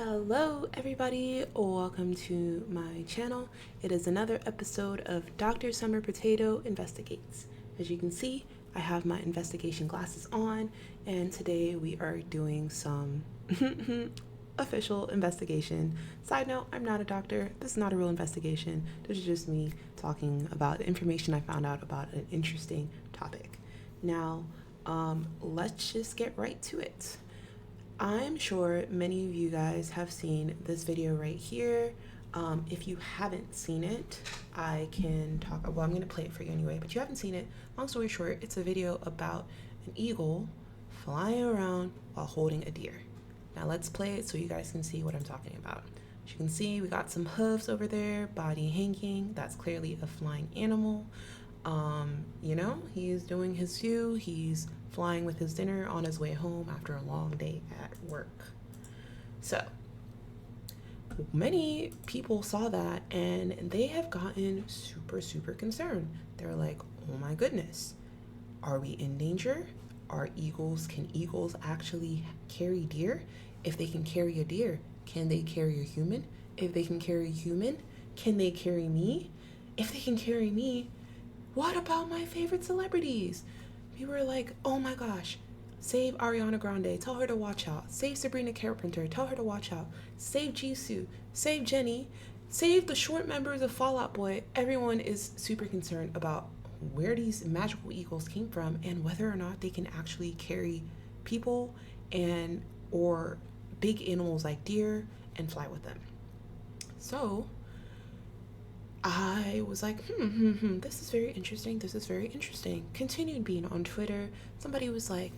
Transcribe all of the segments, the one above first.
Hello everybody, welcome to my channel. It is another episode of Dr. Summer Potato Investigates. As you can see, I have my investigation glasses on, and today we are doing some official investigation. Side note, I'm not a doctor. This is not a real investigation. This is just me talking about the information I found out about an interesting topic. Now, let's just get right to it. I'm sure many of you guys have seen this video right here. If you haven't seen it, I can talk, well, I'm going to play it for you anyway, but you haven't seen it. Long story short, it's a video about an eagle flying around while holding a deer. Now let's play it so you guys can see what I'm talking about. As you can see, we got some hooves over there, body hanging. That's clearly a flying animal. He's doing his view. He's flying with his dinner on his way home after a long day at work. So many people saw that and they have gotten super concerned. They're like, oh my goodness, are we in danger? Can eagles actually carry deer? If they can carry a deer, can they carry a human? If they can carry a human, can they carry me? If they can carry me, what about my favorite celebrities? People were like, oh my gosh, save Ariana Grande, tell her to watch out. Save Sabrina Carpenter, tell her to watch out. Save Jisoo, save Jennie, save the short members of Fall Out Boy. Everyone is super concerned about where these magical eagles came from and whether or not they can actually carry people or big animals like deer and fly with them. So I was like, this is very interesting. Continued being on Twitter. Somebody was like,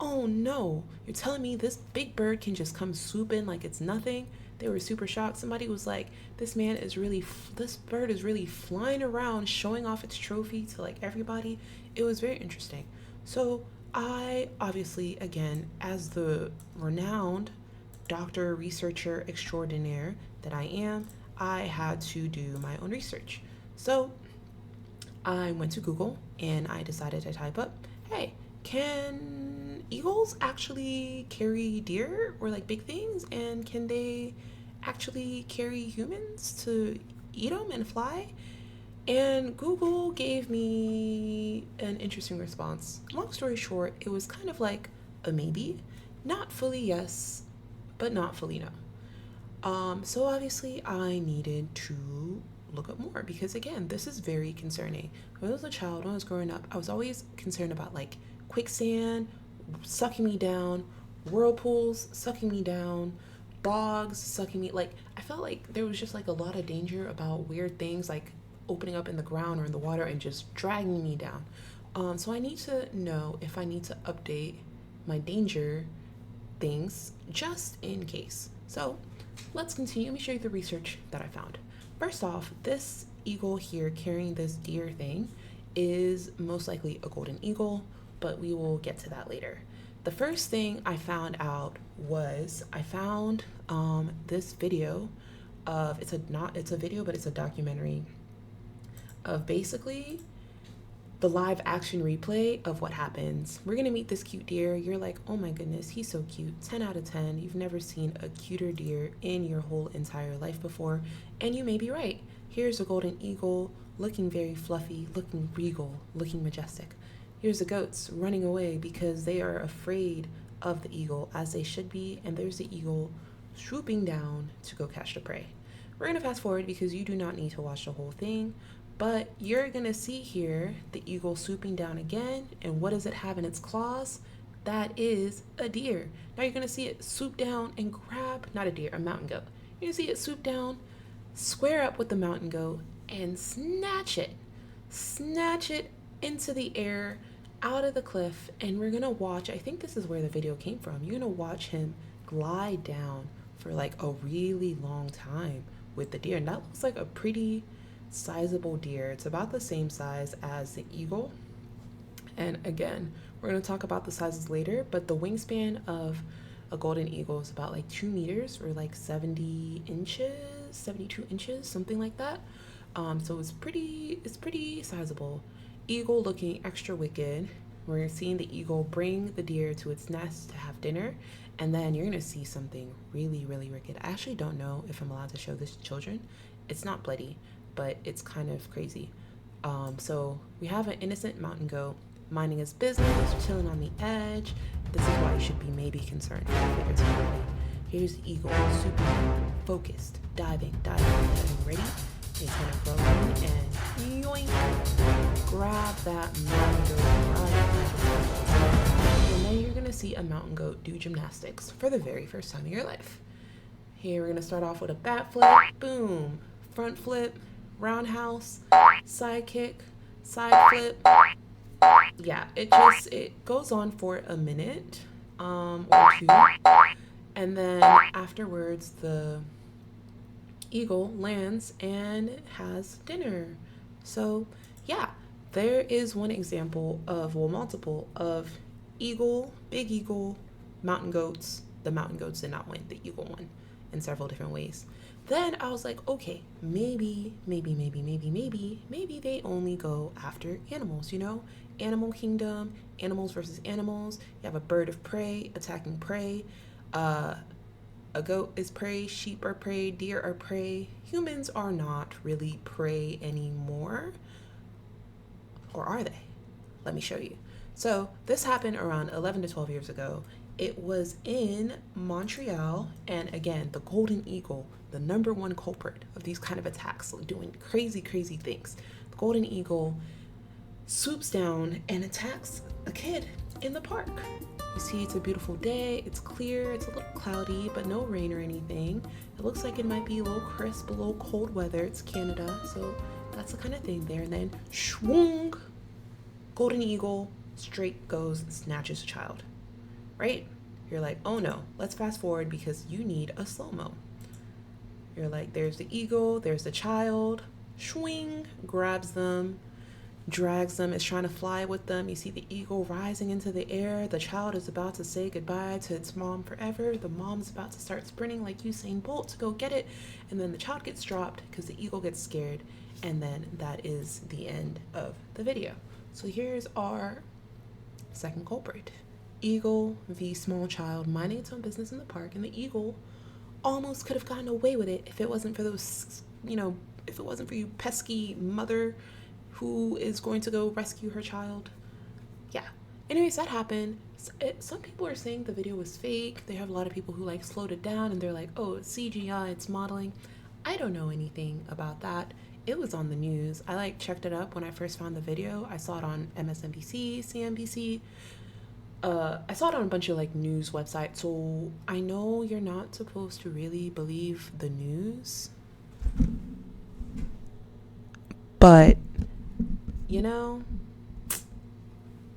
oh no, you're telling me this big bird can just come swoop in like it's nothing? They were super shocked. Somebody was like, this bird is really flying around showing off its trophy to like everybody. It was very interesting. So I obviously, again, as the renowned doctor, researcher extraordinaire that I am, I had to do my own research. So I went to Google and I decided to type up, hey, can eagles actually carry deer or like big things? And can they actually carry humans to eat them and fly? And Google gave me an interesting response. Long story short, it was kind of like a maybe, not fully yes, but not fully no. So obviously I needed to look up more because again, this is very concerning. When I was a child, when I was growing up, I was always concerned about like quicksand sucking me down, whirlpools sucking me down, bogs sucking me. Like I felt like there was just like a lot of danger about weird things like opening up in the ground or in the water and just dragging me down. So I need to know if I need to update my danger things just in case. So let's continue. Let me show you the research that I found. First off, this eagle here carrying this deer thing is most likely a golden eagle, but we will get to that later. The first thing I found out was I found this video of it's a video, but it's a documentary of basically the live action replay of what happens. We're gonna meet this cute deer. You're like, oh my goodness, he's so cute. 10 out of 10. You've never seen a cuter deer in your whole entire life before. And you may be right. Here's a golden eagle looking very fluffy, looking regal, looking majestic. Here's the goats running away because they are afraid of the eagle, as they should be. And there's the eagle swooping down to go catch the prey. We're gonna fast forward because you do not need to watch the whole thing. But you're gonna see here the eagle swooping down again, and what does it have in its claws? That is a deer. Now you're gonna see it swoop down and grab, not a deer, a mountain goat. You're gonna see it swoop down, square up with the mountain goat, and snatch it into the air, out of the cliff, and we're gonna watch, I think this is where the video came from, you're gonna watch him glide down for like a really long time with the deer, and that looks like a pretty sizable deer. It's about the same size as the eagle. And again, we're going to talk about the sizes later, but the wingspan of a golden eagle is about like 2 meters or like 70 inches, 72 inches, something like that. So it's pretty sizable. Eagle looking extra wicked. We're seeing the eagle bring the deer to its nest to have dinner. And then you're gonna see something really, really wicked. I actually don't know if I'm allowed to show this to children. It's not bloody, but it's kind of crazy. So we have an innocent mountain goat minding his business, chilling on the edge. This is why you should be maybe concerned. Here's the eagle, super focused, diving, ready. He's gonna go in and yoink, grab that mountain goat right. And then you're gonna see a mountain goat do gymnastics for the very first time in your life. Here we're gonna start off with a bat flip, boom, front flip, roundhouse, side kick, side flip. Yeah, it goes on for a minute or two, and then afterwards the eagle lands and has dinner. So yeah, there is one example of, well, multiple of eagle, big eagle, mountain goats. The mountain goats did not win, the eagle won in several different ways. Then I was like, okay, maybe they only go after animals, you know? Animal kingdom, animals versus animals. You have a bird of prey attacking prey. A goat is prey, sheep are prey, deer are prey. Humans are not really prey anymore. Or are they? Let me show you. So this happened around 11 to 12 years ago. It was in Montreal, and again, the golden eagle, the number one culprit of these kind of attacks, doing crazy things. The golden eagle swoops down and attacks a kid in the park. You see, it's a beautiful day, it's clear, it's a little cloudy, but no rain or anything. It looks like it might be a little crisp, a little cold weather. It's Canada, so that's the kind of thing there. And then, shwoong, golden eagle straight goes and snatches a child. Right? You're like, oh no, let's fast forward because you need a slow-mo. You're like, there's the eagle, there's the child, swing, grabs them, drags them, is trying to fly with them. You see the eagle rising into the air. The child is about to say goodbye to its mom forever. The mom's about to start sprinting like Usain Bolt to go get it. And then the child gets dropped because the eagle gets scared. And then that is the end of the video. So here's our second culprit. Eagle v. small child minding its own business in the park, and the eagle almost could have gotten away with it if it wasn't for those, if it wasn't for you pesky mother who is going to go rescue her child. Yeah. Anyways, that happened. Some people are saying the video was fake. They have a lot of people who slowed it down and they're like, oh, it's CGI, it's modeling. I don't know anything about that. It was on the news. I checked it up when I first found the video. I saw it on MSNBC, CNBC. I saw it on a bunch of news websites, so I know you're not supposed to really believe the news. But, if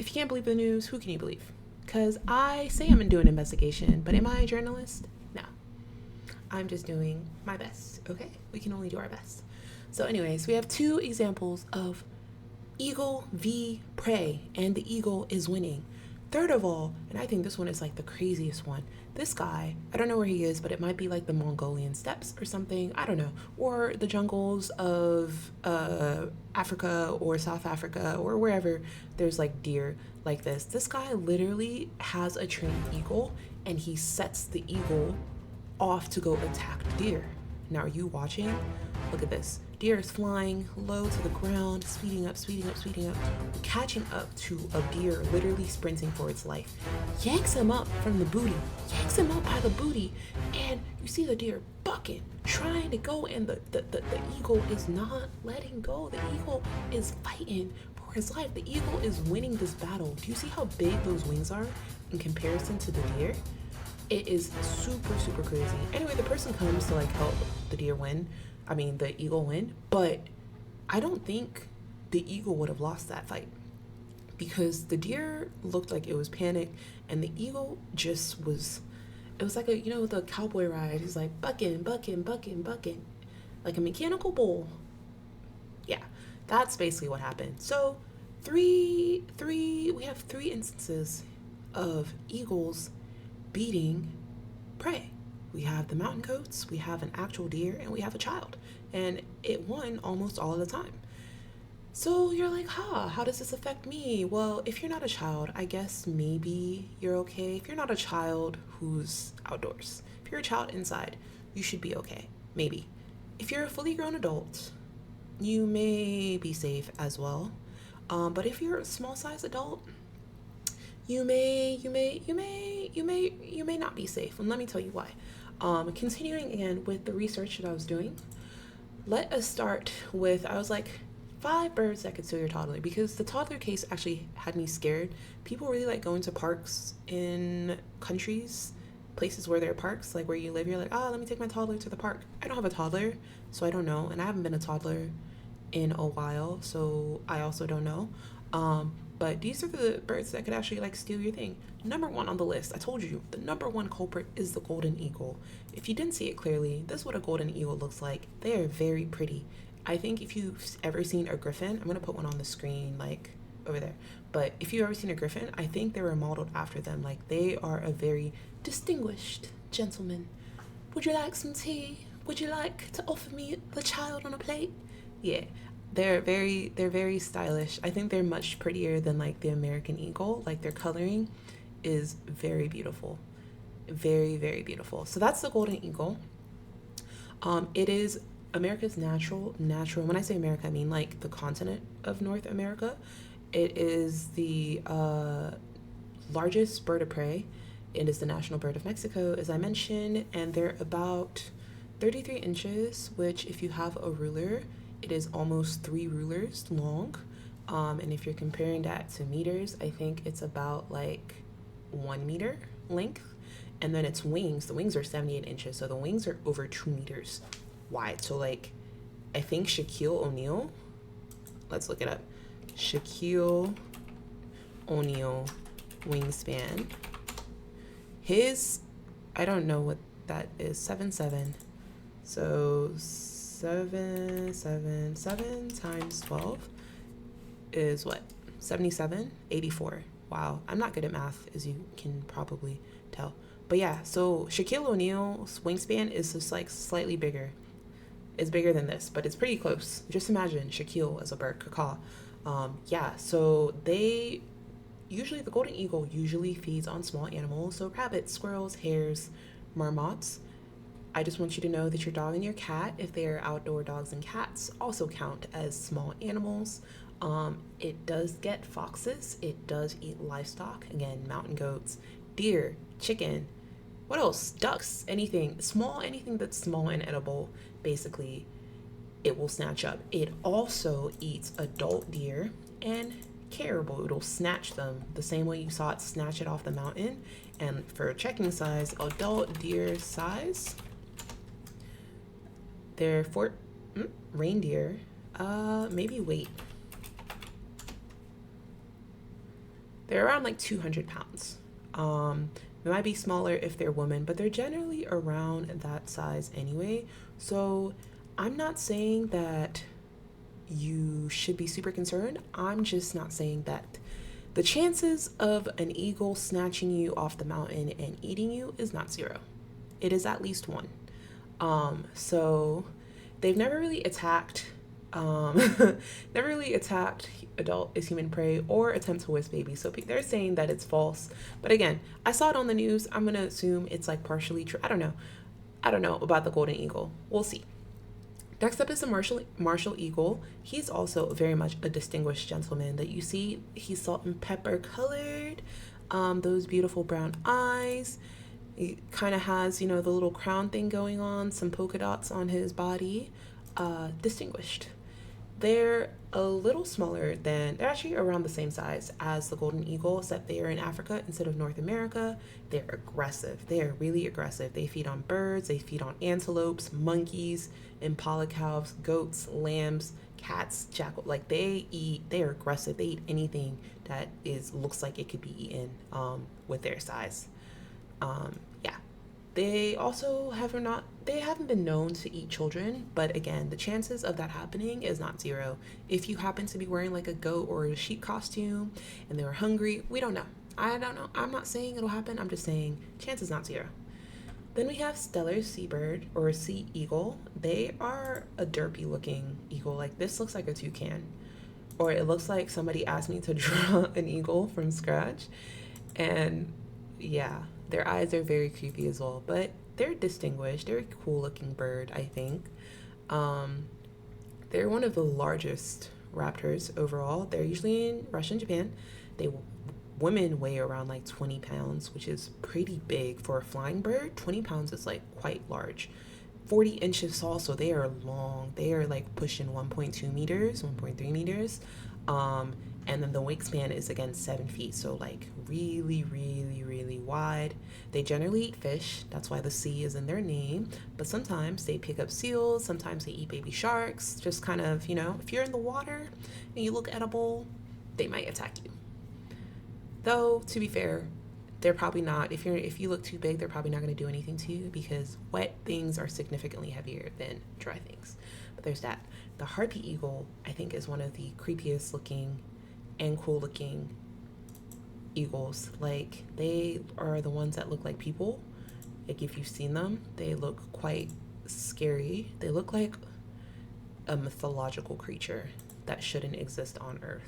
you can't believe the news, who can you believe? Because I say I'm doing an investigation, but am I a journalist? No. I'm just doing my best, okay? We can only do our best. So anyways, we have two examples of eagle v. prey, and the eagle is winning. Third of all, and I think this one is the craziest one, this guy, I don't know where he is, but it might be the Mongolian steppes or something, I don't know, or the jungles of Africa or South Africa or wherever there's deer like this. This guy literally has a trained eagle and he sets the eagle off to go attack deer. Now, are you watching? Look at this. Deer is flying low to the ground, speeding up, catching up to a deer literally sprinting for its life. Yanks him up from the booty, yanks him up by the booty, and you see the deer bucking, trying to go, and the eagle is not letting go. The eagle is fighting for his life. The eagle is winning this battle. Do you see how big those wings are in comparison to the deer? It is super crazy. Anyway, the person comes to help the eagle win, but I don't think the eagle would have lost that fight because the deer looked like it was panicked and the eagle just was, it was like the cowboy ride. He's bucking, like a mechanical bull. Yeah, that's basically what happened. So we have three instances of eagles beating prey. We have the mountain goats, we have an actual deer, and we have a child. And it won almost all of the time. So you're like, how does this affect me? Well, if you're not a child, I guess maybe you're okay. If you're not a child who's outdoors, if you're a child inside, you should be okay. Maybe. If you're a fully grown adult, you may be safe as well. But if you're a small size adult, you may not be safe. And let me tell you why. Continuing again with the research that I was doing, let us start with, I was like, 5 birds that could steal your toddler, because the toddler case actually had me scared. People really like going to parks in countries, places where there are parks, like where you live. You're like, let me take my toddler to the park. I don't have a toddler, so I don't know, and I haven't been a toddler in a while, so I also don't know. But these are the birds that could actually like steal your thing. Number one on the list, I told you, the number one culprit is the golden eagle. If you didn't see it clearly, this is what a golden eagle looks like. They are very pretty. I think if you've ever seen a griffin, I'm gonna put one on the screen, like over there. But if you've ever seen a griffin, I think they were modeled after them. Like they are a very distinguished gentleman. Would you like some tea? Would you like to offer me the child on a plate? Yeah, they're very stylish. I think they're much prettier than like the American eagle. Like their coloring is very beautiful. Very, very beautiful. So that's the golden eagle. It is America's natural. When I say America, I mean like the continent of North America. It is the largest bird of prey. It is the national bird of Mexico, as I mentioned, and they're about 33 inches, which, if you have a ruler, it is almost 3 rulers long. And if you're comparing that to meters, I think it's about like 1 meter length. And then its wings, the wings are 78 inches, so the wings are over 2 meters wide. So, like, I think Shaquille O'Neal, let's look it up. Shaquille O'Neal wingspan. His, I don't know what that is, 7'7". So 7 times 12 is what? 77? 84. Wow, I'm not good at math, as you can probably tell. But yeah, so Shaquille O'Neal's wingspan is just like slightly bigger. It's bigger than this, but it's pretty close. Just imagine Shaquille as a bird, caca. Yeah, so they usually, the golden eagle usually feeds on small animals, so rabbits, squirrels, hares, marmots. I just want you to know that your dog and your cat, if they are outdoor dogs and cats, also count as small animals. It does get foxes. It does eat livestock. Again, mountain goats, deer, chicken. What else? Ducks, anything small, anything that's small and edible, basically, it will snatch up. It also eats adult deer and caribou. It'll snatch them the same way you saw it snatch it off the mountain. And for checking size, adult deer size, they're reindeer. Maybe weight. They're around like 200 pounds. They might be smaller if they're women, but they're generally around that size anyway. So I'm not saying that you should be super concerned. I'm just not saying that the chances of an eagle snatching you off the mountain and eating you is not zero. It is at least one. So they've never really attacked never really attacked adult as human prey or attempt to whisk babies. So they're saying that it's false. But again, I saw it on the news. I'm gonna assume it's like partially true. I don't know. I don't know about the golden eagle. We'll see. Next up is the martial eagle. He's also very much a distinguished gentleman that you see. He's salt and pepper colored. Those beautiful brown eyes. He kind of has, the little crown thing going on, some polka dots on his body. Distinguished. They're a little smaller they're actually around the same size as the golden eagle, except they are in Africa instead of North America. They're aggressive. They are really aggressive. They feed on birds, they feed on antelopes, monkeys, impala cows, goats, lambs, cats, jackal. Like they are aggressive. They eat anything that looks like it could be eaten with their size. Yeah. They also haven't been known to eat children, but again, the chances of that happening is not zero. If you happen to be wearing like a goat or a sheep costume and they were hungry, we don't know. I don't know. I'm not saying it'll happen. I'm just saying chances not zero. Then we have stellar seabird or sea eagle. They are a derpy looking eagle. Like this looks like a toucan. or it looks like somebody asked me to draw an eagle from scratch. And yeah, their eyes are very creepy as well, but they're distinguished. They're a cool looking bird, I think. Um, they're one of the largest raptors overall. They're usually in Russia and Japan. They Women weigh around like 20 pounds, which is pretty big for a flying bird. 20 pounds is like quite large. 40 inches tall, so they are long. They are like pushing 1.2 meters, 1.3 meters. Um, and then the wingspan is again 7 feet, so like really, really, really wide. They generally eat fish, that's why the sea is in their name. But sometimes they pick up seals, sometimes they eat baby sharks. Just kind of, if you're in the water and you look edible, they might attack you. Though, to be fair, they're probably not. If you look too big, they're probably not going to do anything to you because wet things are significantly heavier than dry things. But there's that. The harpy eagle, I think, is one of the creepiest looking and cool looking eagles. Like, they are the ones that look like people. Like, if you've seen them, they look quite scary. They look like a mythological creature that shouldn't exist on Earth.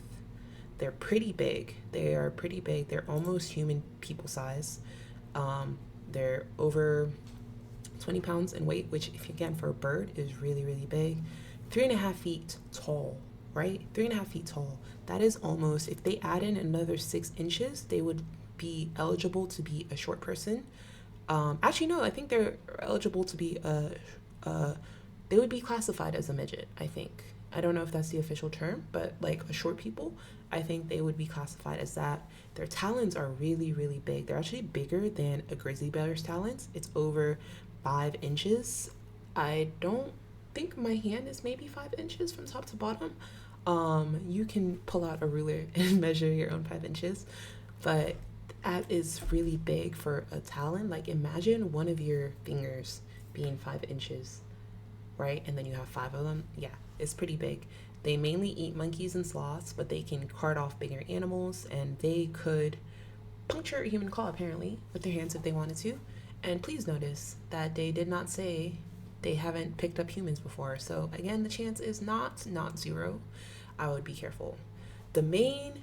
They're pretty big. They are pretty big. They're almost human people size. They're over 20 pounds in weight, which, if again, for a bird is really, really big. 3.5 feet tall, right? 3.5 feet tall. That is almost, if they add in another 6 inches, they would be eligible to be a short person. Actually, no, I think they're eligible to be they would be classified as a midget, I think. I don't know if that's the official term, but like a short people, I think they would be classified as that. Their talons are really, really big. They're actually bigger than a grizzly bear's talons. It's over 5 inches. I don't think my hand is maybe 5 inches from top to bottom. You can pull out a ruler and measure your own 5 inches, but that is really big for a talon. Like, imagine one of your fingers being 5 inches, right? And then you have five of them. Yeah, it's pretty big. They mainly eat monkeys and sloths, but they can cart off bigger animals, and they could puncture a human claw apparently with their hands if they wanted to. And please notice that they did not say they haven't picked up humans before. So again, the chance is not zero. I would be careful. The main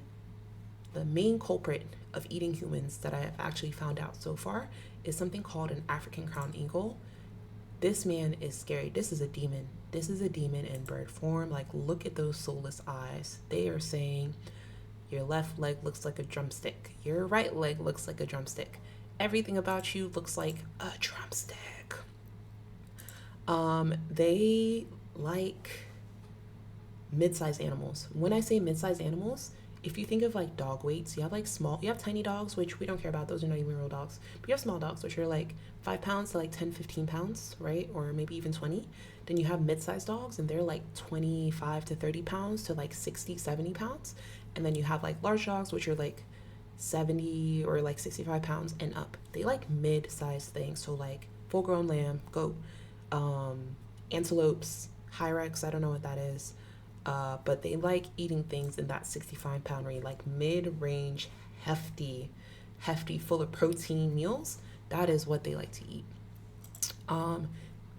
culprit of eating humans that I have actually found out so far is something called an African crown eagle. This man is scary. This is a demon. This is a demon in bird form. Like, look at those soulless eyes. They are saying your left leg looks like a drumstick. Your right leg looks like a drumstick. Everything about you looks like a drumstick. They like mid-sized animals. When I say mid-sized animals, if you think of like dog weights, you have tiny dogs, which we don't care about. Those are not even real dogs. But you have small dogs, which are like 5 pounds to like 10, 15 pounds, right? Or maybe even 20. Then you have mid-sized dogs, and they're like 25 to 30 pounds to like 60, 70 pounds. And then you have like large dogs, which are like 70 or like 65 pounds and up. They like mid-sized things. So like full-grown lamb, goat, antelopes, hyrax, I don't know what that is. But they like eating things in that 65-pound range, like mid-range, hefty, full of protein meals. That is what they like to eat.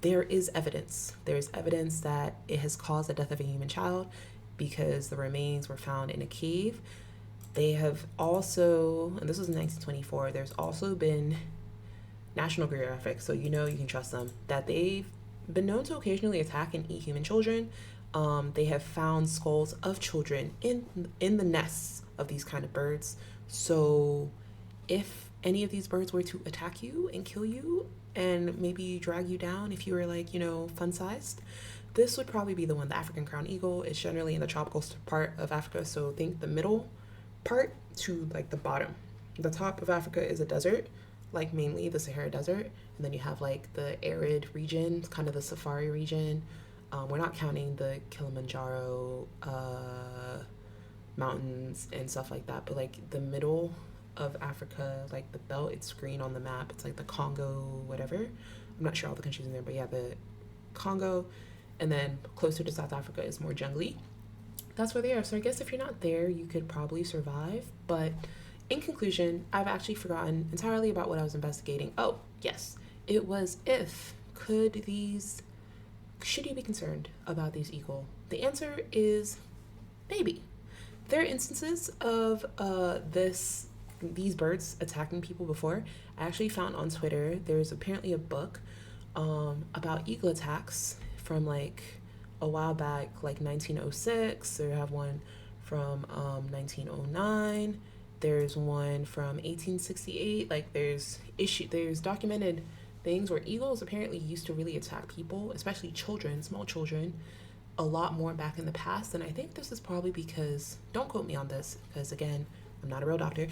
There is evidence. There's evidence that it has caused the death of a human child because the remains were found in a cave. They have also, and this was in 1924, there's also been National Geographic, so you can trust them, that they've been known to occasionally attack and eat human children. They have found skulls of children in the nests of these kind of birds. So if any of these birds were to attack you and kill you and maybe drag you down if you were like, fun sized, this would probably be the one. The African crown eagle is generally in the tropical part of Africa. So think the middle part to like the bottom. The top of Africa is a desert, like mainly the Sahara Desert. And then you have like the arid region, kind of the safari region. We're not counting the Kilimanjaro mountains and stuff like that, but like the middle of Africa, like the belt, it's green on the map. It's like the Congo, whatever. I'm not sure all the countries in there, but yeah, the Congo. And then closer to South Africa is more jungly. That's where they are. So I guess if you're not there, you could probably survive. But in conclusion, I've actually forgotten entirely about what I was investigating. Oh, yes. It was should you be concerned about these eagle? The answer is maybe. There are instances of these birds attacking people before. I actually found on Twitter there's apparently a book about eagle attacks from like a while back, like 1906. They have one from 1909. There's one from 1868. Like there's documented things where eagles apparently used to really attack people, especially children, small children, a lot more back in the past. And I think this is probably because, don't quote me on this, because again, I'm not a real doctor,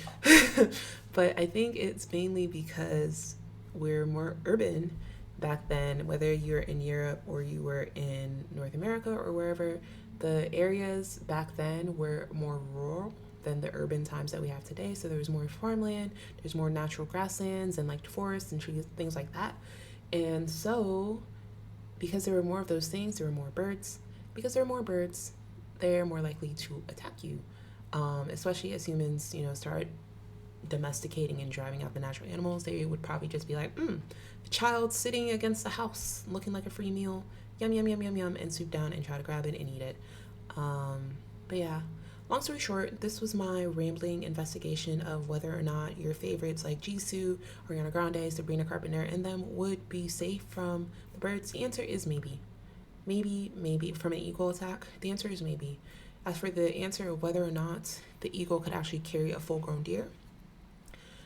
but I think it's mainly because we're more urban back then, whether you're in Europe or you were in North America or wherever, the areas back then were more rural than the urban times that we have today. So there was more farmland, there's more natural grasslands and like forests and trees, things like that. And so, because there were more of those things, there were more birds. Because there are more birds, they're more likely to attack you, especially as humans, start domesticating and driving out the natural animals. They would probably just be like, the child sitting against the house looking like a free meal, yum, yum, yum, yum, yum, and swoop down and try to grab it and eat it. But yeah, long story short, this was my rambling investigation of whether or not your favorites like Jisoo, Ariana Grande, Sabrina Carpenter, and them would be safe from the birds. The answer is maybe. Maybe from an eagle attack. The answer is maybe. As for the answer of whether or not the eagle could actually carry a full-grown deer,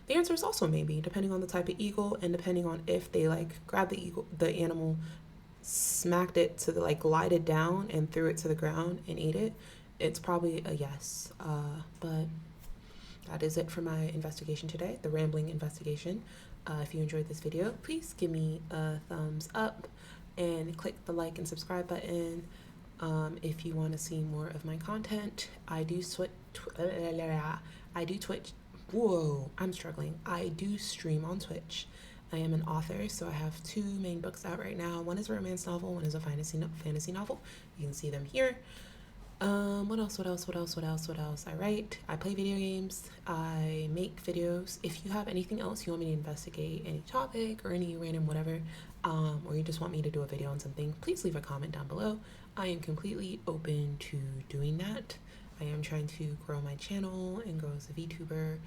the answer is also maybe, depending on the type of eagle and depending on if they like grabbed the animal, smacked it to the like glided down and threw it to the ground and ate it. It's probably a yes. But that is it for my investigation today, the rambling investigation. If you enjoyed this video, please give me a thumbs up and click the like and subscribe button. If you want to see more of my content, I do Twitch. Whoa, I'm struggling. I do stream on Twitch. I am an author, so I have 2 main books out right now. One is a romance novel, one is a fantasy novel. You can see them here. What else? I write, I play video games, I make videos. If you have anything else you want me to investigate, any topic or any random whatever, or you just want me to do a video on something, please leave a comment down below. I am completely open to doing that. I am trying to grow my channel and grow as a VTuber,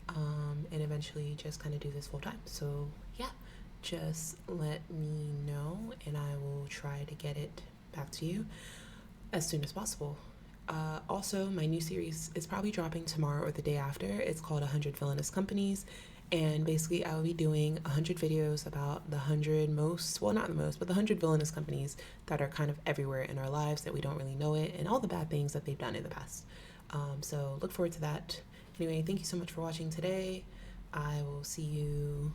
and eventually just kind of do this full time. So yeah, just let me know and I will try to get it back to you as soon as possible. Also, my new series is probably dropping tomorrow or the day after. It's called 100 Villainous Companies. And basically, I will be doing 100 videos about the 100 most, well, not the most, but the 100 villainous companies that are kind of everywhere in our lives that we don't really know it, and all the bad things that they've done in the past. So look forward to that. Anyway, thank you so much for watching today. I will see you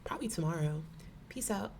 probably tomorrow. Peace out.